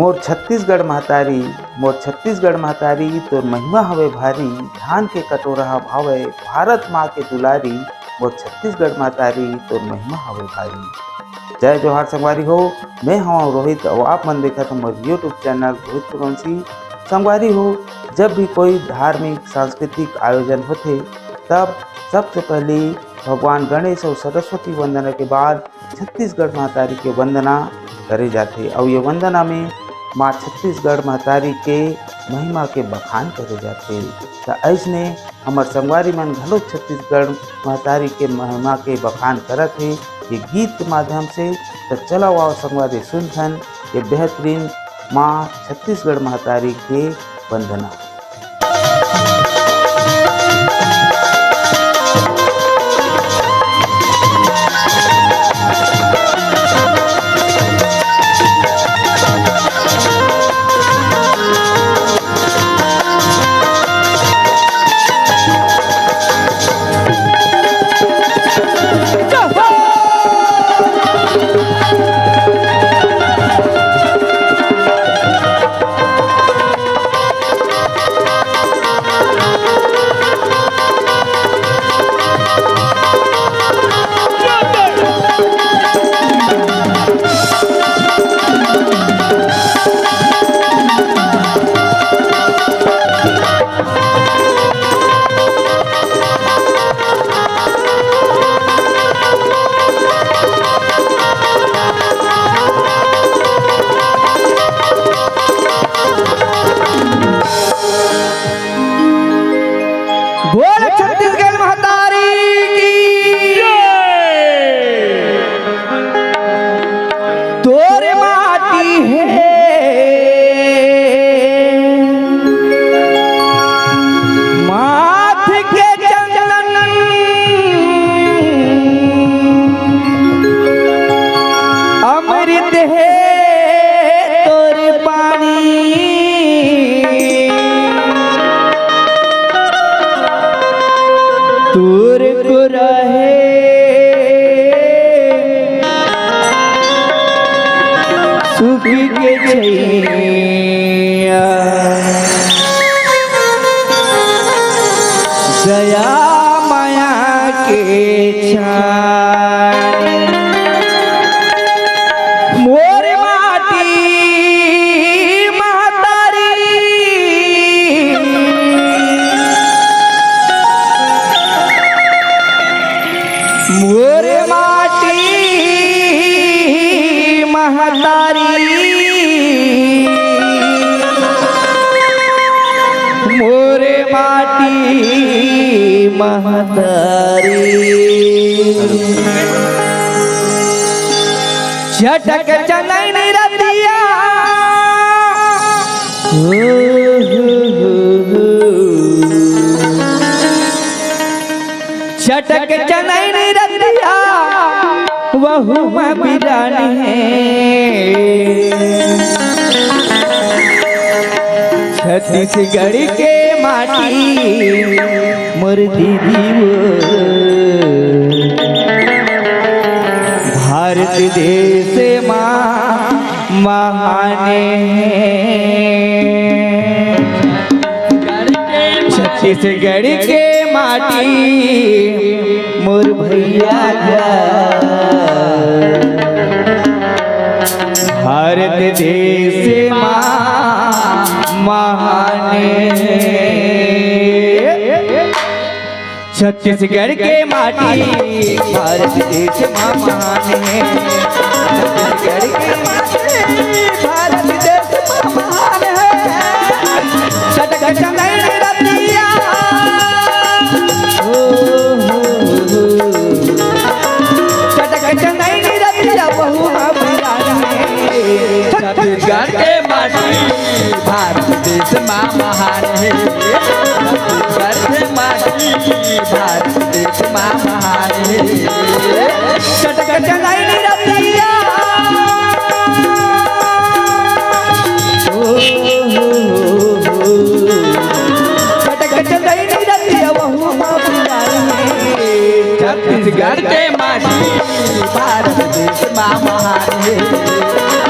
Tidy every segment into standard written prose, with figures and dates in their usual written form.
मोर छत्तीसगढ़ महतारी तोर महिमा हवे भारी, धान के कटोरा भावे भारत माँ के दुलारी, मोर छत्तीसगढ़ महतारी तोर महिमा हवे भारी। जय जोहार संगवारी हो, मैं हूँ रोहित और आप मन देखा तो मोर यूट्यूब चैनल रोहित पुरवंशी। संगवारी हो, जब भी कोई धार्मिक सांस्कृतिक आयोजन होते तब सबसे पहले भगवान गणेश और सरस्वती वंदना के बाद छत्तीसगढ़ महतारी के वंदना करे जाते और ये वंदना में माँ छत्तीसगढ़ महतारी के महिमा के बखान करे जाते। तो ऐसने हमार संगवारी मन घलो छत्तीसगढ़ महतारी के महिमा के बखान करत है ये गीत के माध्यम से। तो चलो आओ संगवारी सुनथन ये बेहतरीन माँ छत्तीसगढ़ महतारी के वंदना। बोल छत्तीसगढ़ महतारी की तोरे माटी है माथ के चंदन अमृत है तोरे पानी तोर को रहे सुख के छैया दया माया के छाए मोर माटी मोरे माटी महतारी मोरे माटी महतारी झटक चनैन रतिया झटक चनैन रतिया वहु में बिरान है छत्तीसगढ़ के माटी मोर दीदी वो भारत देश माँ महाने छत्तीसगढ़ के माटी मोर भैया भारत देश माँ महाने छत्तीसगढ़ के माटी भारत देश माँ महाने छत्तीसगढ़ के माटी भारत देश माँ महाने छटक चंदन रतिया छत्तीसगढ़ के माटी भारत देश माँ महान है छत्तीसगढ़ के माटी भारत देश माँ महान है छटक चंदन रतिया छटक चंदन रतिया वहु माँ छत्तीसगढ़ के माटी भारत देश माँ महान है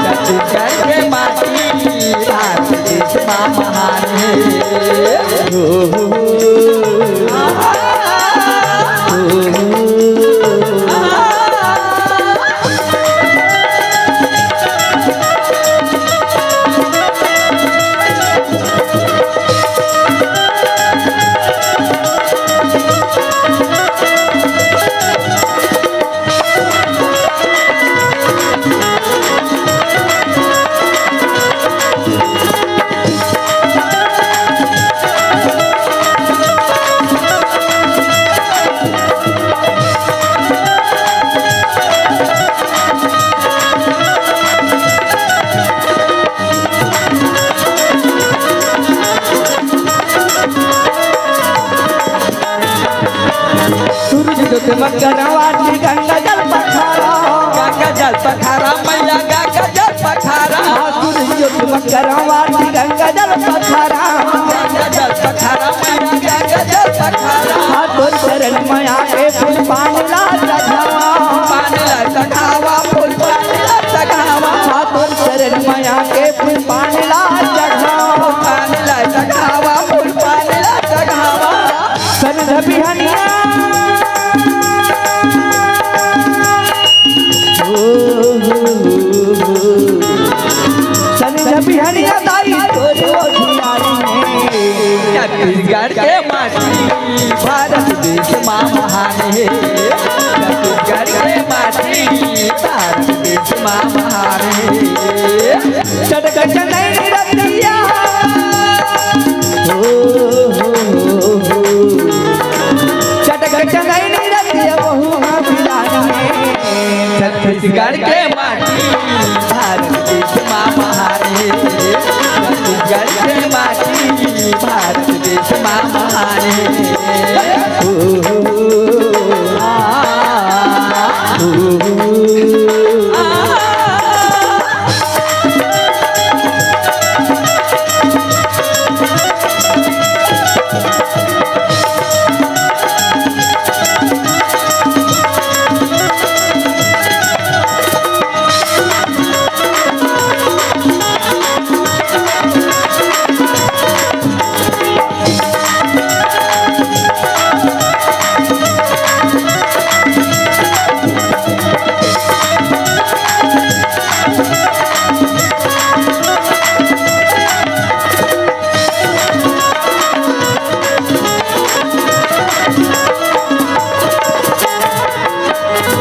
छत्तीसगढ़ के माटी युद्ध मकरवाटी गंगा जल पखारा गंगा जल पखारा मैया गंगा जल पखारा आसुर युद्ध मकरवाटी गंगा जल पखारा गंगा जल पखारा मैया गंगा जल पखारा तोर चरण माया के फूल पानला चढ़ावा पानला चढ़ावा फूल पानला चढ़ावा तोर चरण माया के फूल पानला चढ़ावा पानला चढ़ावा फूल पानला चढ़ावा सन बिहनिया सन बिहनिया दाई तोरे ओझियारी में छत्तीसगढ़ के माटी भारत देश माँ महान है छत्तीसगढ़ के माटी भारत देश माँ महान है चटक चंदन रतिया चटक चंदन रतिया बहु बिलानी छत्तीसगढ़ के माटी भारत देश माँ महान है छत्तीसगढ़ के माटी भारत देश माँ महान है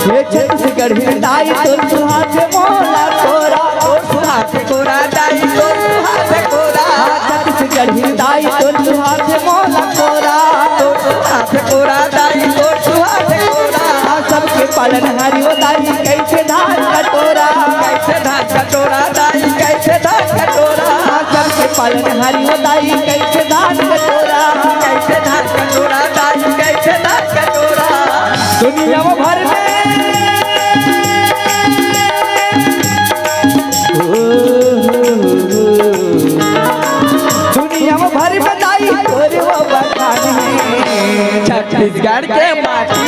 छत्तीसगढ़ दाई तो सुहास मोला तोरा हाथ कोरा दाई तो हाथ कोरा छत्तीसगढ़ दाई तो सुहास मोला तोरा हाथ कोरा दाई तो हाथ कोरा सबके पालन हरियो दाई कैसे धान कटोरा कैसे धान कटोरा दाई कैसे धान कटोरा सबके पालन हरियो दाई कैसे धान कटोरा कैसे धान कटोरा दाई कैसे धान कटोरा दुनिया भर में दुनिया भर में दाई तोरे वो बखान है छत्तीसगढ़ के माटी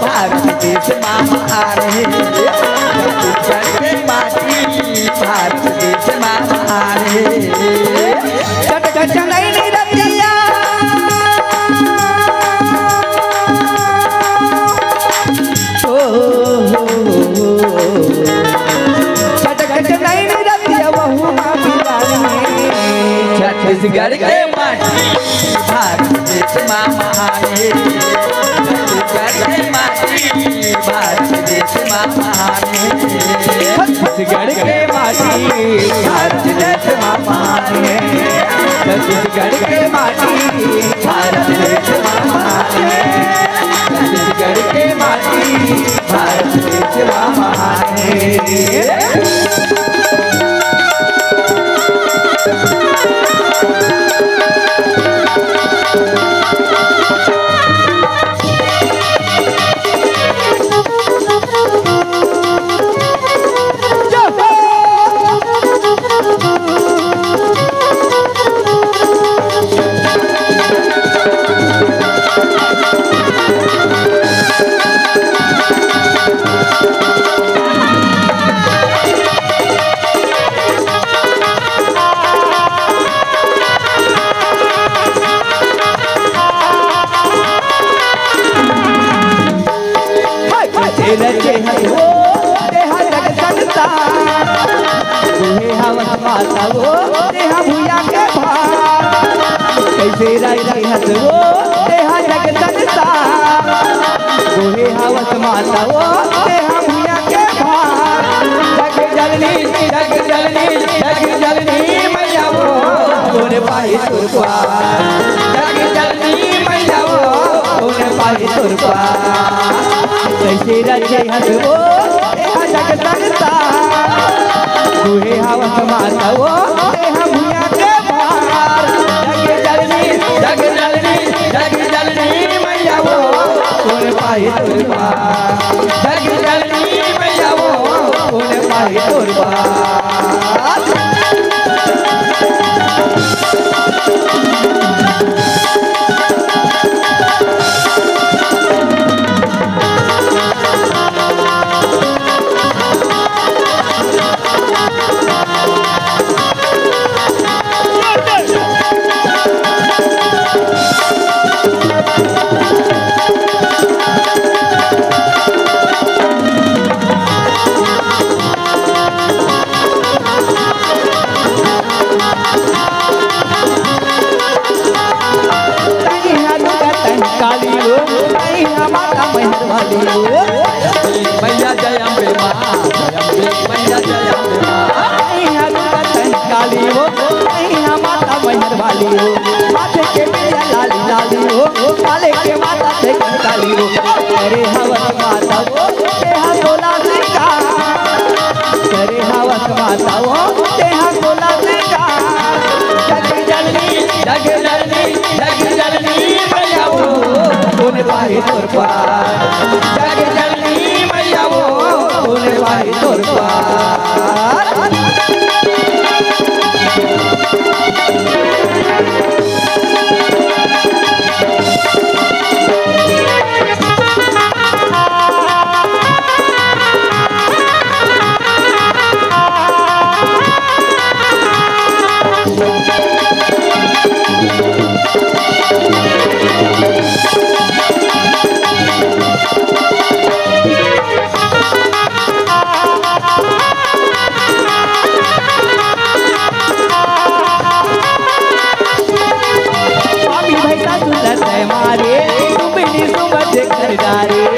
भारत देश माँ महान है छत्तीसगढ़ के माटी भारत देश माँ महान है चटक चंदन रतिया चटक चंदन रतिया बहु बिलानी छत्तीसगढ़ के माटी भारत देश माँ महान है छत्तीसगढ़ के माटी भारत देश माँ महान है छत्तीसगढ़ के माटी भारत देश माँ महान है छत्तीसगढ़ के माटी भारत देश माँ महान है छत्तीसगढ़ के माटी भारत देश माँ महान है रचे हो देहा जग संता तुहे हवस माता वो देहा भूया के भार कैसे रचे हस वो देहा जग संता तुहे हवस माता वो देहा भूया के भार जग जननी मैया वो तोरे पाई तुरपा जग जननी मैया वो तोरे पाई तुरपा कैसे रचे हस वो देहा जग संता तुहे हवस माता वो देहा भूया के भार जग जननी मैया वो तोरे पाई तुरपा बाली हो माथे के बिंदिया लाली लाली हो काले के माता से काली हो करे हवस माता वो देहा सोला सिंगार करे हवस माता वो देहा सोला सिंगार जग जननी मैया वो तूने पाही तोर पार जग जननी मैया वो तूने पाही तोर पार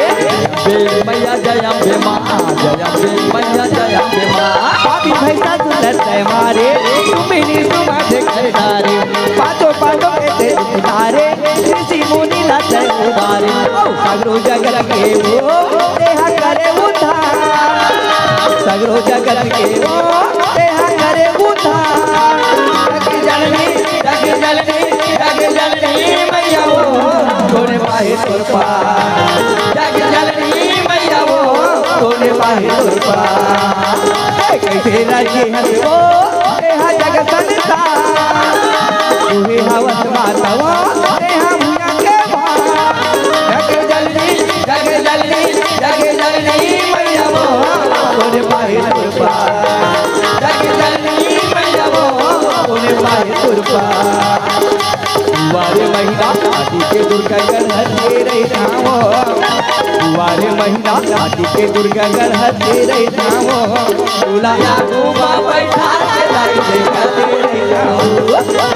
मैया जयम्बे माँ जयम्बे मैया जयम्बे माँ पापी भैसा सुंदर है मारे तुम्हें सुमा देखे डारे पाँचों पाँचों के दे उतारे ऋषि मुनि लाते उतारे सगरो जगत के वो देहा करे उधार सगरो जगत के वो देहा करे उधार जग जननी मैया वो तोरे पाहे तोर पार जग जननी मैया वो तोरे पाहे तोर पार कैसे राजी हरे वो देहा जगत संसार तुहे हवस माता वो देहा भूया के भार जग जननी मैया वो तोरे पाहे तोर पार जग जननी मैया वो तोरे पाहे तोर पार दुआरे महीना आदि के दुर्गा गण तेरे धामो दुआरे महीना आदि के दुर्गा गण तेरे धामो बुलाया घूमा बैठा के लाई देखा तेरे गाँव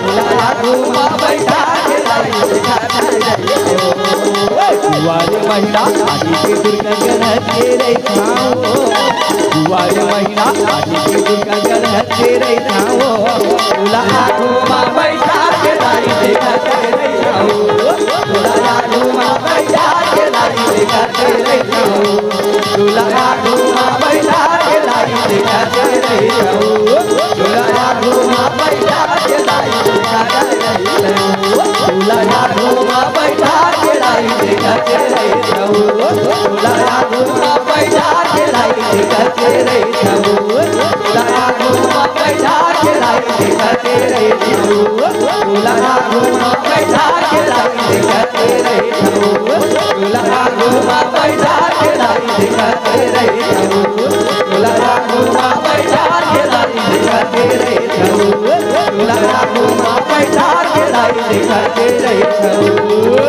बुलाया घूमा बैठा के लाई देखा तेरे दुआरे महीना आदि के दुर्गा गण तेरे धामो दुआरे महीना आदि के दुर्गा गण तेरे धामो बुलाया घूमा बैठा के लाई देखा तेरे गाँव बुलाया घूमा बैठा के लाई देखा तेरे गाँव बुलाया घूमा बैठा के लाई देखा तेरे गाँव बुलाया घूमा बैठा के लाई देखा तेरे गाँव बुलाया घूमा बैठा के लाई देखा तेरे गाँव बुलाया घूमा बैठा के लाई देखा तेरे गाँव बुलाया घूमा बैठा के लाई देखा तेरे गाँव बुलाया घूमा बैठा के लाई देखा तेरे गाँव बुलाया घूमा बैठा के लाई देखा तेरे गाँव बुलाया घूमा बैठा के लाई देखा तेरे गाँव बुलाया घूमा बैठा के लाई देखा तेरे गाँव